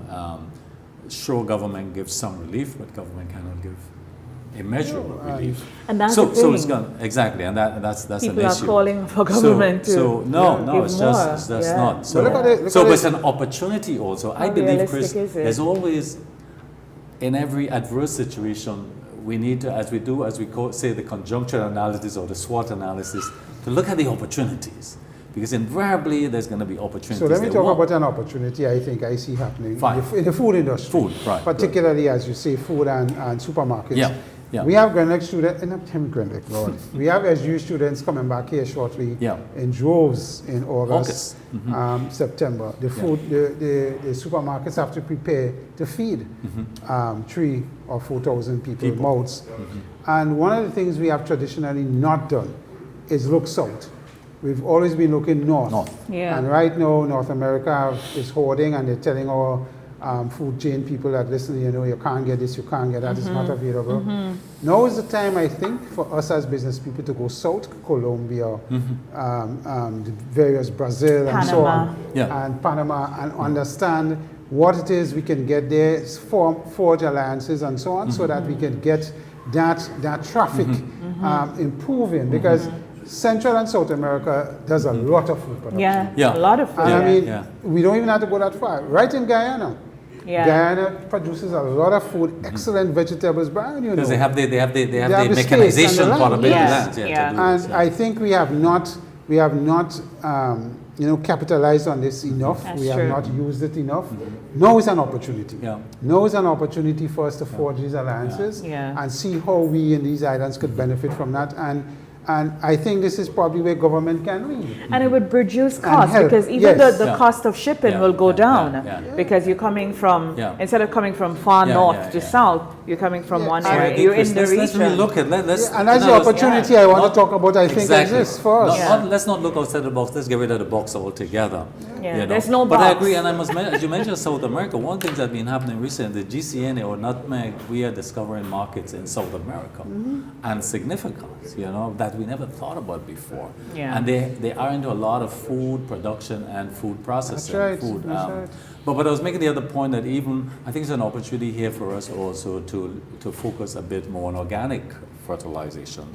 Sure, government gives some relief, but government cannot give immeasurable relief. And that's the thing. So it's gone, exactly, and that's an issue. People are calling for government to no, it's just not. So it's an opportunity also. I believe, Chris, there's always, in every adverse situation, we need to, as we say the conjuncture analysis or the SWOT analysis, to look at the opportunities. Because invariably there's going to be opportunities. So let me talk about an opportunity I think I see happening in the food industry. Particularly, as you say, food and supermarkets. We have Grenada students, we have SU students coming back here shortly in droves in August. September. The supermarkets have to prepare to feed 3,000 or 4,000 people mouths. And one of the things we have traditionally not done is look south. We've always been looking north. And right now, North America is hoarding, and they're telling our food chain people that, listen, you know, you can't get this, you can't get that, it's not available. Now is the time, I think, for us as business people to go south, Colombia, the various Brazil, Panama. And so on, and Panama, and understand what it is we can get there, forge alliances and so on, so that we can get that traffic improving, because Central and South America does a lot of food production. A lot of food. And I mean, we don't even have to go that far. Right in Guyana. Guyana produces a lot of food, excellent vegetables, Brian, you know. Because they have the mechanization part of it. And I think we have not you know, capitalized on this enough. We have not used it enough. Now is an opportunity. Now is an opportunity for us to forge these alliances and see how we in these islands could benefit from that. And I think this is probably where government can lead. And it would reduce costs help. because even Yes. the cost of shipping will go down because you're coming from, instead of coming from far north to south, you're coming from one area. You're in the region. Let's really look at and that's the opportunity I want to talk about, I think exists for us. Let's not look outside the box, let's get rid of the box altogether. Yeah, there's no box. But I agree, and I must mention, as you mentioned South America, one thing that's been happening recently, the GCN or nutmeg, we are discovering markets in South America and significance, that we never thought about before. And they are into a lot of food production and food processing. That's right. Food, That's right. But I was making the other point that even, I think it's an opportunity here for us also to focus a bit more on organic fertilization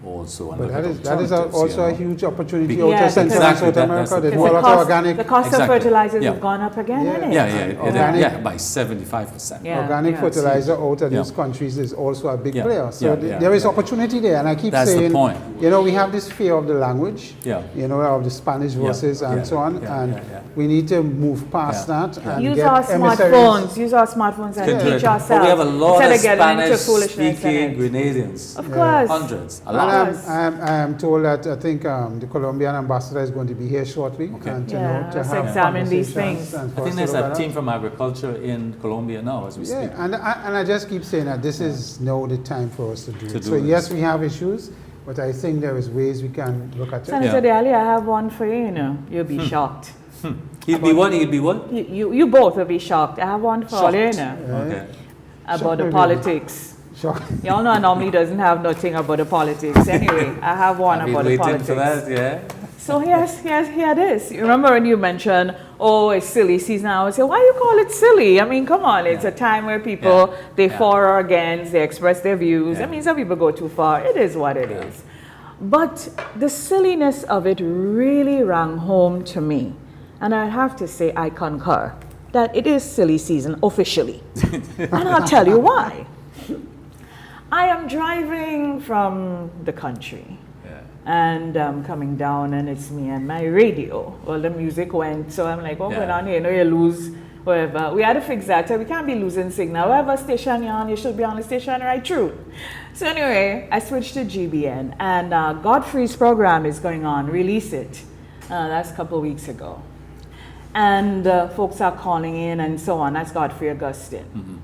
also. But that is also a huge opportunity Yeah, out of Central and South America. There's a lot of organic. The cost of fertilizers have gone up again, hasn't it? By 75%. Organic fertilizer out of these countries is also a big player. So there is opportunity there. And I keep saying, the point. We have this fear of the language, of the Spanish verses and so on. And we need to move past that. And use get our smartphones and teach ourselves. But we have a lot of Spanish speaking Grenadians. Of course. Hundreds. A And lot. I am told that I think the Colombian ambassador is going to be here shortly. And to have examine these things. I think there's a team from agriculture in Colombia now as we speak. And I just keep saying that this is now the time for us to do it. So this. yes, we have issues, but I think there is ways we can look at it. Senator Daly, I have one for you, You'll be shocked. He'll be what? You both will be shocked. I have one for all you, Okay. about the politics. Sure. Y'all know I normally doesn't have nothing about the politics. Anyway, I have one about the politics. For that, So here it is. You remember when you mentioned, it's silly season? I would say, why you call it silly? I mean, come on. It's a time where people, they for or against, they express their views. I mean, some people go too far. It is what it is. But the silliness of it really rang home to me. And I have to say, I concur that it is silly season officially. And I'll tell you why. I am driving from the country and coming down, and it's me and my radio. Well, the music went, so I'm like, going on here? You lose whatever. We had to fix that. So we can't be losing signal. Whatever station you're on, you should be on the station right through. So anyway, I switched to GBN, and Godfrey's program is going on, Release It. That's a couple of weeks ago. And folks are calling in and so on. That's Godfrey Augustine.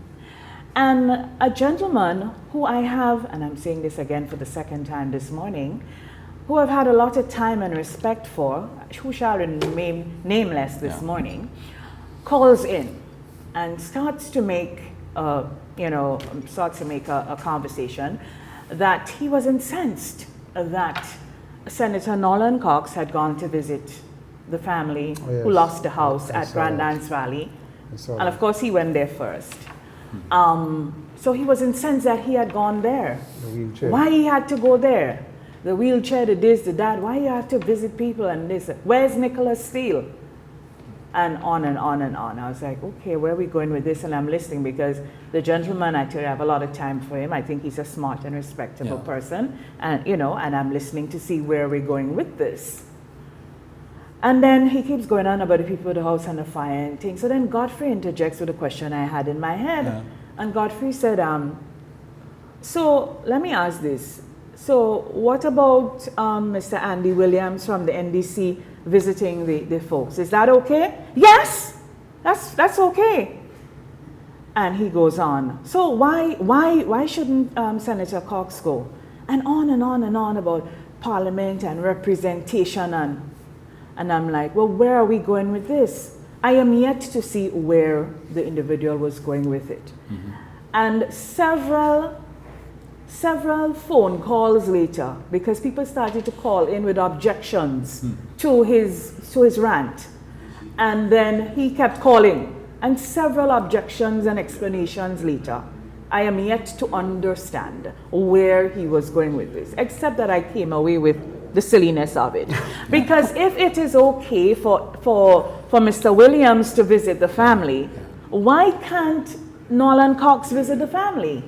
And a gentleman who I have, and I'm saying this again for the second time this morning, who I've had a lot of time and respect for, who shall remain nameless this morning, calls in and starts to make, a conversation that he was incensed that Senator Nolan Cox had gone to visit the family who lost the house at Grand Dance Valley. And of course he went there first. So he was incensed that he had gone there. Why he had to go there? The wheelchair, the this, the that. Why you have to visit people and this? Where's Nicholas Steele? And on and on and on. I was like, okay, where are we going with this? And I'm listening because the gentleman, I tell you, I have a lot of time for him. I think he's a smart and respectable person. And, and I'm listening to see where we're going with this. And then he keeps going on about the people of the house and the fire and things. So then Godfrey interjects with a question I had in my head. And Godfrey said, so let me ask this. So what about Mr. Andy Williams from the NDC visiting the folks? Is that okay? Yes, that's okay. And he goes on. So why shouldn't Senator Cox go? And on and on and on about parliament and representation and I'm like, well, where are we going with this? I am yet to see where the individual was going with it. And several phone calls later, because people started to call in with objections to his rant. And then he kept calling, and several objections and explanations later. I am yet to understand where he was going with this, except that I came away with the silliness of it. Because if it is okay for Mr. Williams to visit the family, why can't Nolan Cox visit the family?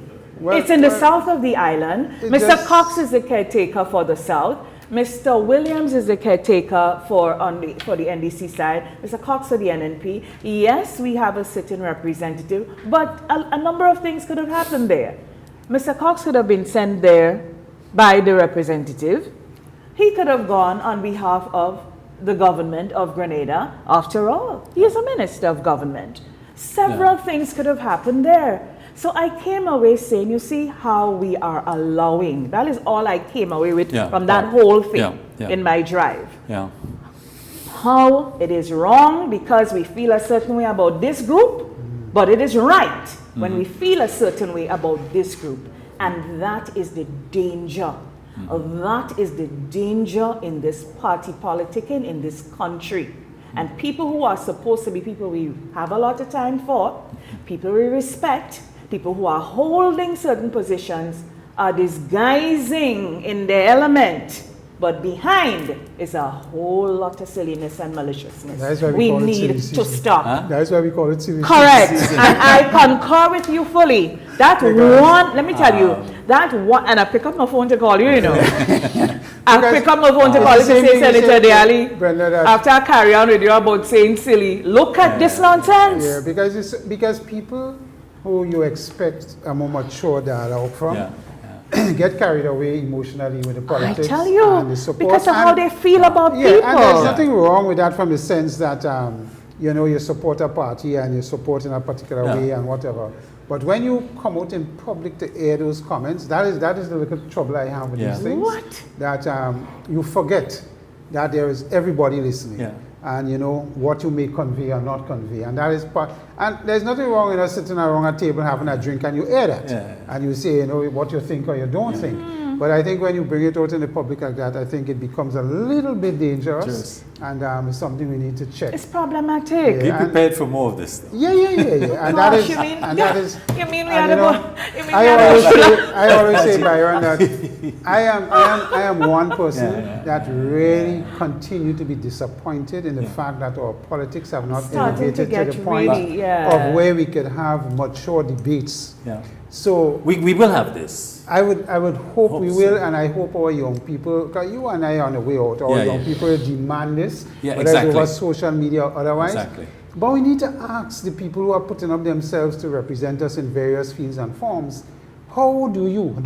It's in the south of the island. Mr. Cox is the caretaker for the south. Mr. Williams is the caretaker for the NDC side. Mr. Cox for the NNP. Yes, we have a sitting representative, but a number of things could have happened there. Mr. Cox could have been sent there by the representative, He could have gone on behalf of the government of Grenada. After all, he is a minister of government. Several things could have happened there. So I came away saying, you see how we are allowing. That is all I came away with from that whole thing in my drive. Yeah. How it is wrong because we feel a certain way about this group, but it is right when we feel a certain way about this group. And that is the danger. That is the danger in this party politicking in this country. And people who are supposed to be people we have a lot of time for, people we respect, people who are holding certain positions are disguising in their element. But behind is a whole lot of silliness and maliciousness. That's why we call it need to stop. Huh? That's why we call it silly Correct. season. And I concur with you fully. That one, let me tell you, that one, and I pick up my phone to call you, you know. I pick up my phone to call you to say, Senator Diali, after I carry on with you about saying silly, look at this nonsense. Yeah, because people who you expect a more mature dialogue from get carried away emotionally with the politics. I tell you, and the support. because of how they feel about people. And there's nothing wrong with that from the sense that, you know, you support a party and you support in a particular way and whatever. But when you come out in public to air those comments, that is the little trouble I have with these things. What? That you forget that there is everybody listening. Yeah. And you know what you may convey or not convey, and that is part. And there's nothing wrong with us sitting around a table having a drink and you air that, and you say, you know, what you think or you don't think. But I think when you bring it out in the public like that, I think it becomes a little bit dangerous, and it's something we need to check. It's problematic. Be prepared for more of this, though. Yeah. And that is, that is. You mean we and, had you know, I always say, Byron, that I am one person that really continue to be disappointed in the fact that our politics have not elevated to the point of where we could have mature debates. So we will have this. I would hope we will, and I hope our young people, because you and I are on the way out, our young people demand this, whether it's over social media or otherwise. But we need to ask the people who are putting up themselves to represent us in various fields and forms, how do you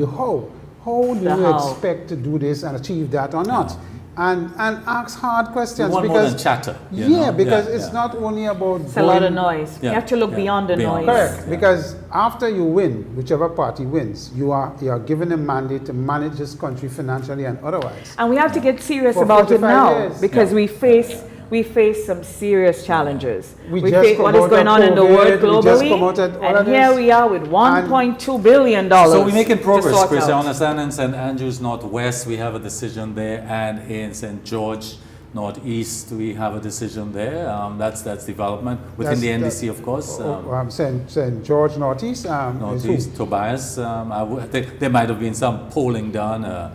expect to do this and achieve that or not? And ask hard questions. We want because more than chatter. Because it's not only about it's a lot of noise. You have to look beyond the noise. Correct. Because after you win, whichever party wins, you are given a mandate to manage this country financially and otherwise. And we have to get serious about it now because we face some serious challenges. We face what is going on in the world globally, and here we are with $1.2 billion. So we're making progress, Chris. I understand in St. Andrews Northwest we have a decision there, and in St. George Northeast we have a decision there. That's development within the NDC, of course. St. George Northeast. Northeast, Tobias. There might have been some polling done.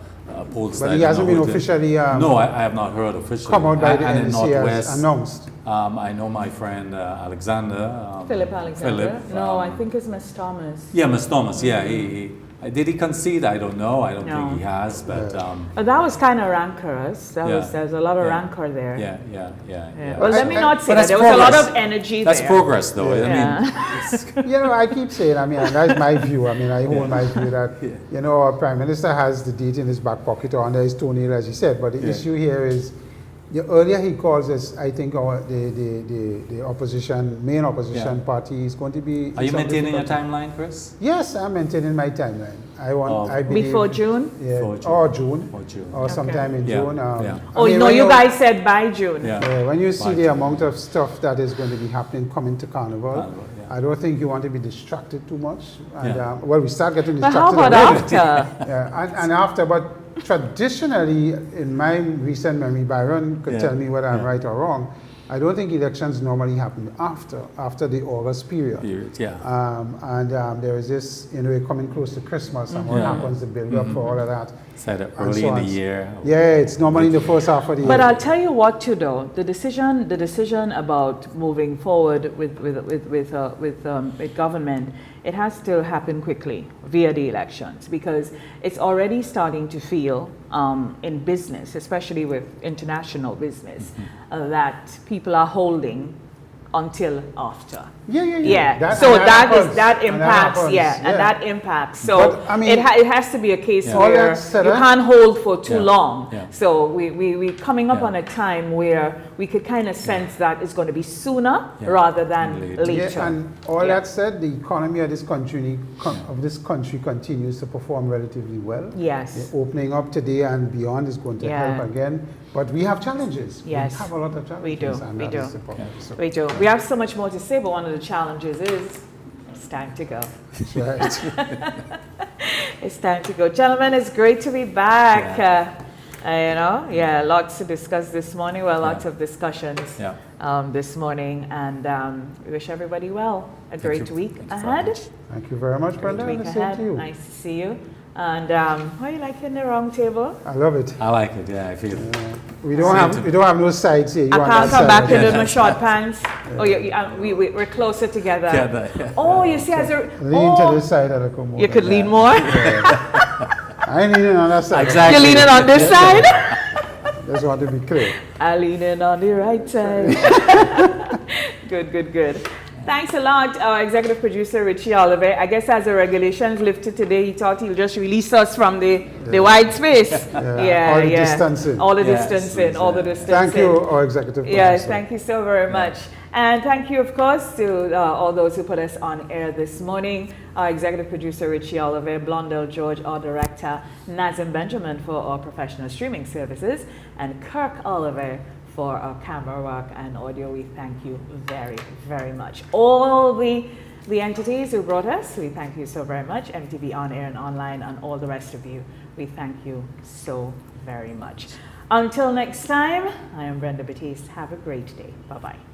Polls but he hasn't been officially. No, I have not heard officially. Come out by the and in NDC Northwest, as announced. I know my friend Alexander. Philip Alexander. No, I think it's Miss Thomas. Yeah, Miss Thomas. Yeah, did he concede? I don't know. I don't think he has. But that was kind of rancorous. There's a lot of rancor there. Yeah. Well, let me not say that. There was a lot of energy there. That's progress, though. I mean, I keep saying. I mean, that's my view. I mean, I hold my view that you know our Prime Minister has the date in his back pocket or under his toenail, as he said. But the issue here is. Earlier he calls us, I think, the opposition, main opposition party is going to be... Are you maintaining your timeline, Chris? Yes, I'm maintaining my timeline. I believe... Before June? Or June. Or sometime in June. You guys said by June. When you see the amount of stuff that is going to be happening coming to Carnival, I don't think you want to be distracted too much. And, we start getting distracted. But how about after? And after, but... Traditionally, in my recent memory, Byron could tell me whether I'm right or wrong. I don't think elections normally happen after the August period. There is this, we're coming close to Christmas, and what happens to build up for all of that. Early in the year. Yeah, it's normally in the first half of the year. But I'll tell you what to do. The decision about moving forward with government, it has to happen quickly via the elections because it's already starting to feel in business, especially with international business, that people are holding until after. Yeah. That impacts. And that impacts. So but, I mean, it has to be a case Yeah. where you can't hold for too Yeah. long. Yeah. So we coming up Yeah. on a time where we could kind of sense that it's going to be sooner Yeah. rather than Later. later. Yeah, and all that said, the economy of this country continues to perform relatively well. Yes. The opening up today and beyond is going to help again. But we have challenges. Yes. We have a lot of challenges. We do. And We that do. is the problem. So We do. We have so much more to say, but one of the challenges is it's time to go. that's right. It's time to go. Gentlemen, it's great to be back. Lots to discuss this morning. Well, lots of discussions this morning. And we wish everybody well. A great week ahead. Thank you very much, Brenda. Great week ahead. Nice to see you. And how are you liking the round table? I love it. I like it. Yeah, I feel it. We don't have no sides here. I can't come back in my short pants. Oh, we're closer together. Oh, you see, as a lean to this side of the commode. You could lean more. I ain't leaning on that side. Exactly. You're leaning on this side. Just want to be clear. I lean in on the right side. Good. Thanks a lot, our executive producer, Richie Oliver. I guess as the regulations lifted today, he thought he'll just release us from the wide space. All the distancing. All the distancing. Thank you, our executive producer. Yes, thank you so very much. And thank you, of course, to all those who put us on air this morning. Our executive producer, Richie Oliver, Blondell George, our director, Nazim Benjamin for our professional streaming services, and Kirk Oliver for our camera work and audio. We thank you very, very much. All the entities who brought us, we thank you so very much. MTV On Air and Online and all the rest of you, we thank you so very much. Until next time, I am Brenda Batiste. Have a great day. Bye-bye.